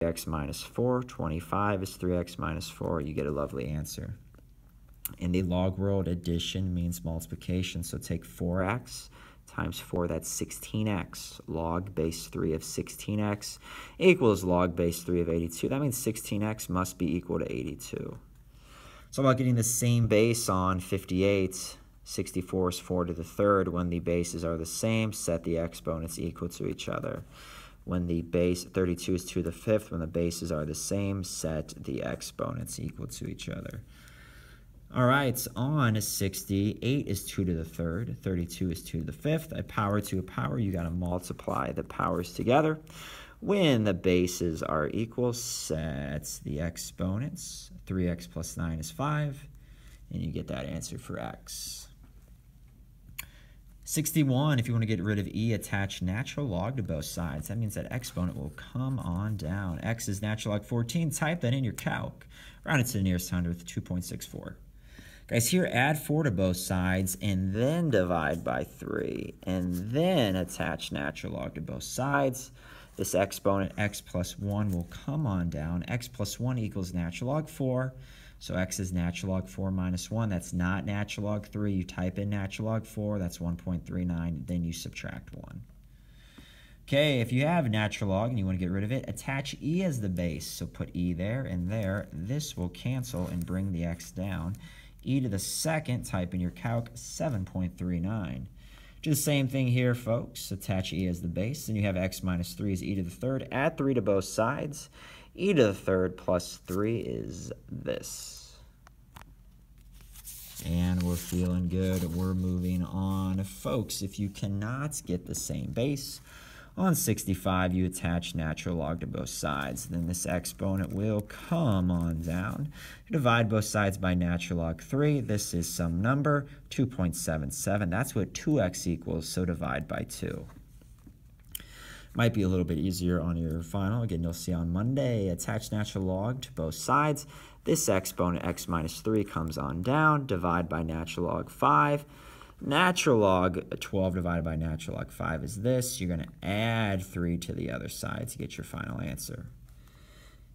3x minus 4. 25 is 3x minus 4. You get a lovely answer. In the log world, addition means multiplication, so take 4x times 4, that's 16x. Log base 3 of 16x equals log base 3 of 82. That means 16x must be equal to 82. So about getting the same base on 58. 64 is 4 to the third. When the bases are the same, set the exponents equal to each other. When the base 32 is 2 to the fifth, when the bases are the same, set the exponents equal to each other. All right, on 60, 8 is 2 to the third, 32 is 2 to the fifth. A power to a power, you got to multiply the powers together. When the bases are equal, set the exponents. 3x plus 9 is 5, and you get that answer for x. 61, if you want to get rid of e, attach natural log to both sides. That means that exponent will come on down. X is natural log 14. Type that in your calc. Round it to the nearest hundredth, 2.64. Guys, here add 4 to both sides and then divide by 3 and then attach natural log to both sides. This exponent, x plus 1, will come on down. X plus 1 equals natural log 4. So x is natural log 4 minus 1. That's not natural log 3. You type in natural log 4. That's 1.39. Then you subtract 1. Okay, if you have natural log and you want to get rid of it, attach e as the base. So put e there and there. This will cancel and bring the x down. E to the second, type in your calc, 7.39. Do the same thing here, folks. Attach e as the base. Then you have x minus 3 is e to the third. Add 3 to both sides. E to the third plus 3 is this. And we're feeling good. We're moving on. Folks, if you cannot get the same base, on 65, you attach natural log to both sides. Then this exponent will come on down. Divide both sides by natural log 3. This is some number, 2.77. That's what 2x equals, so divide by 2. Might be a little bit easier on your final. Again, you'll see on Monday. Attach natural log to both sides. This exponent, x minus 3, comes on down. Divide by natural log 5. Natural log 12 divided by natural log 5 is this. You're going to add 3 to the other side to get your final answer.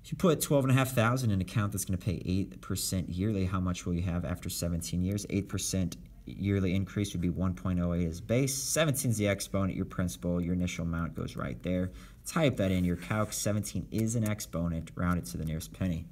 If you put 12,500 in an account that's going to pay 8% yearly, how much will you have after 17 years? 8% yearly increase would be 1.08 as base. 17 is the exponent, your principal, your initial amount goes right there. Type that in your calc. 17 is an exponent. Round it to the nearest penny.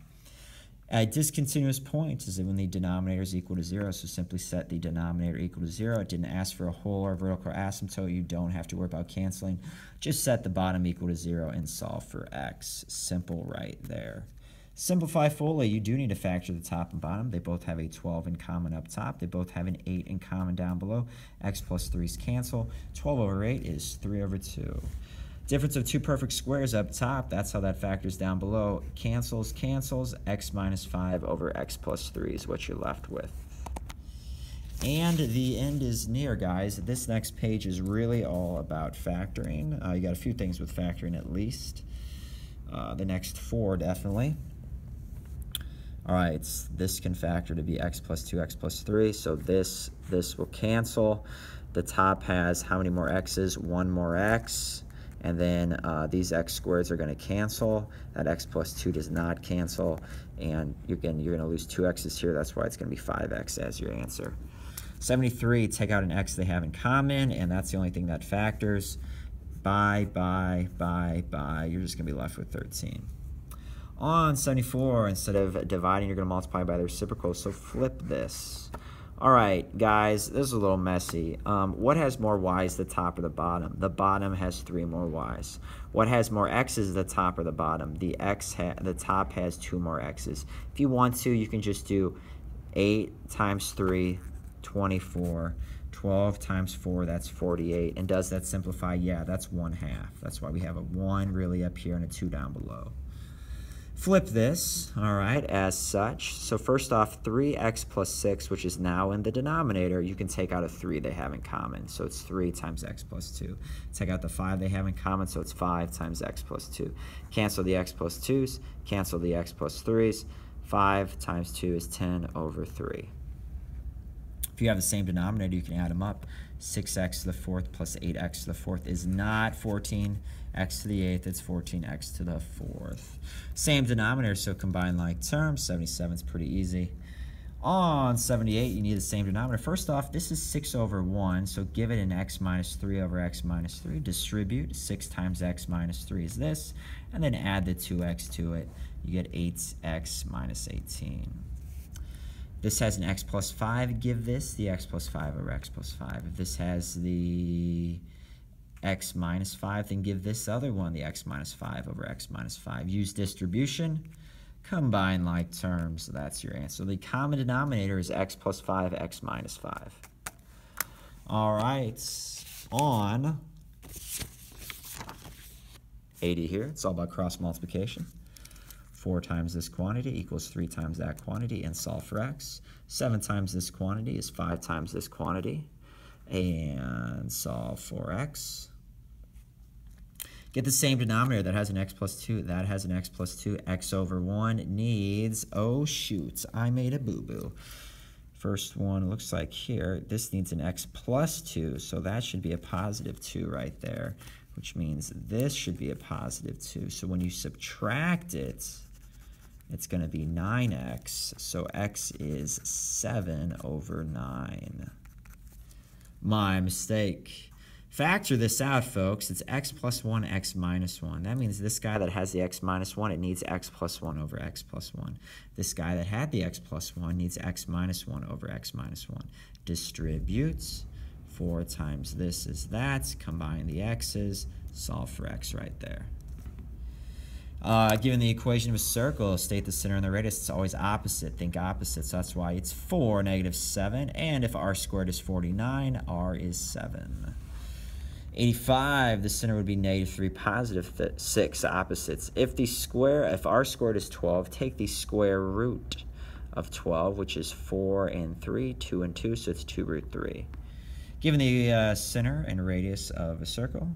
A discontinuous point is when the denominator is equal to 0, so simply set the denominator equal to 0. It didn't ask for a whole or vertical asymptote. You don't have to worry about canceling. Just set the bottom equal to 0 and solve for x. Simple right there. Simplify fully. You do need to factor the top and bottom. They both have a 12 in common up top. They both have an 8 in common down below. X plus 3's cancel. 12 over 8 is 3 over 2. Difference of two perfect squares up top, that's how that factors down below. Cancels, cancels. X minus 5 over x plus 3 is what you're left with. And the end is near, guys. This next page is really all about factoring. You got a few things with factoring at least. The next 4 definitely. All right, this can factor to be x plus 2, x plus 3. So this will cancel. The top has how many more x's? 1 more x. And then these x squareds are going to cancel. That x plus 2 does not cancel. And you're going to lose 2 x's here. That's why it's going to be 5x as your answer. 73, take out an x they have in common, and that's the only thing that factors. By. You're just going to be left with 13. On 74, instead of dividing, you're going to multiply by the reciprocal, so flip this. All right, guys, this is a little messy. What has more y's, the top or the bottom? The bottom has 3 more y's. What has more x's, the top or the bottom? The top has 2 more x's. If you want to, you can just do 8 times 3, 24. 12 times 4, that's 48. And does that simplify? Yeah, that's 1/2. That's why we have a 1 really up here and a 2 down below. Flip this, all right, as such. So first off, 3x plus 6, which is now in the denominator, you can take out a 3 they have in common. So it's 3 times x plus 2. Take out the 5 they have in common, so it's 5 times x plus 2. Cancel the x plus 2's, cancel the x plus 3's. 5 times 2 is 10 over 3. If you have the same denominator, you can add them up. 6x to the 4th plus 8x to the 4th is not 14x to the 8th. It's 14x to the 4th. Same denominator, so combine like terms. 77 is pretty easy. On 78, you need the same denominator. First off, this is 6 over 1, so give it an x minus 3 over x minus 3. Distribute. 6 times x minus 3 is this, and then add the 2x to it. You get 8x minus 18. This has an x plus 5. Give this the x plus 5 over x plus 5. If this has the x minus 5, then give this other one the x minus 5 over x minus 5. Use distribution. Combine like terms. So that's your answer. The common denominator is x plus 5, x minus 5. All right. On 80 here, it's all about cross multiplication. 4 times this quantity equals 3 times that quantity, and solve for x. 7 times this quantity is 5 times this quantity, and solve for x. Get the same denominator. That has an x plus 2. That has an x plus 2. X over 1 needs, oh shoot, I made a boo-boo. First one looks like here, this needs an x plus 2, so that should be a positive 2 right there, which means this should be a positive 2. So when you subtract it, it's going to be 9x, so x is 7 over 9. My mistake. Factor this out, folks. It's x plus 1, x minus 1. That means this guy that has the x minus 1, it needs x plus 1 over x plus 1. This guy that had the x plus 1 needs x minus 1 over x minus 1. Distributes. 4 times this is that. Combine the x's. Solve for x right there. Given the equation of a circle, state the center and the radius. It's always opposite. Think opposite. So that's why it's 4, negative 7. And if r squared is 49, r is 7. 85, the center would be negative 3, positive 6, opposites. If r squared is 12, take the square root of 12, which is 4 and 3, 2 and 2, so it's 2 root 3. Given the center and radius of a circle,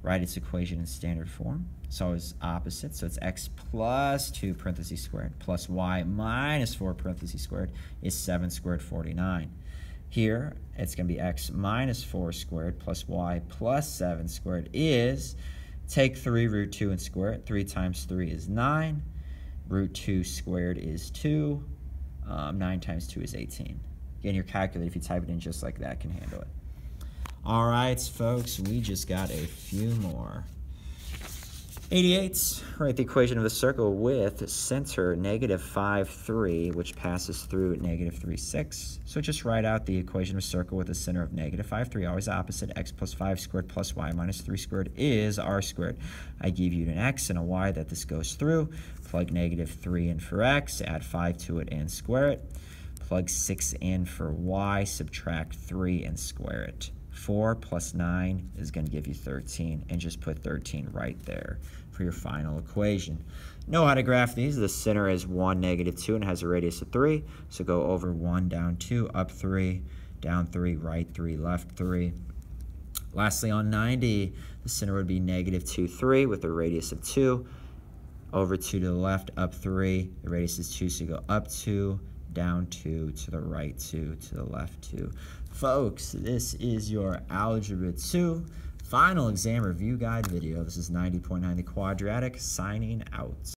write its equation in standard form. It's always opposite, so it's x plus 2 parentheses squared plus y minus 4 parentheses squared is 7 squared 49. Here, it's going to be x minus 4 squared plus y plus 7 squared is, take 3 root 2 and square it. 3 times 3 is 9. Root 2 squared is 2. 9 times 2 is 18. Again, your calculator, if you type it in just like that, can handle it. All right, folks, we just got a few more. 88, write the equation of the circle with center negative 5, 3, which passes through negative 3, 6. So just write out the equation of a circle with a center of negative 5, 3, always opposite. X plus 5 squared plus y minus 3 squared is r squared. I give you an x and a y that this goes through. Plug negative 3 in for x, add 5 to it and square it. Plug 6 in for y, subtract 3 and square it. 4 plus 9 is going to give you 13, and just put 13 right there for your final equation. Know how to graph these. The center is 1, negative 2, and has a radius of 3. So go over 1, down 2, up 3, down 3, right 3, left 3. Lastly, on 90, the center would be negative 2, 3 with a radius of 2. Over 2 to the left, up 3. The radius is 2, so go up 2, down 2, to the right 2, to the left 2. Folks, this is your Algebra 2 final exam review guide video. This is 90.9 the Quadratic, signing out.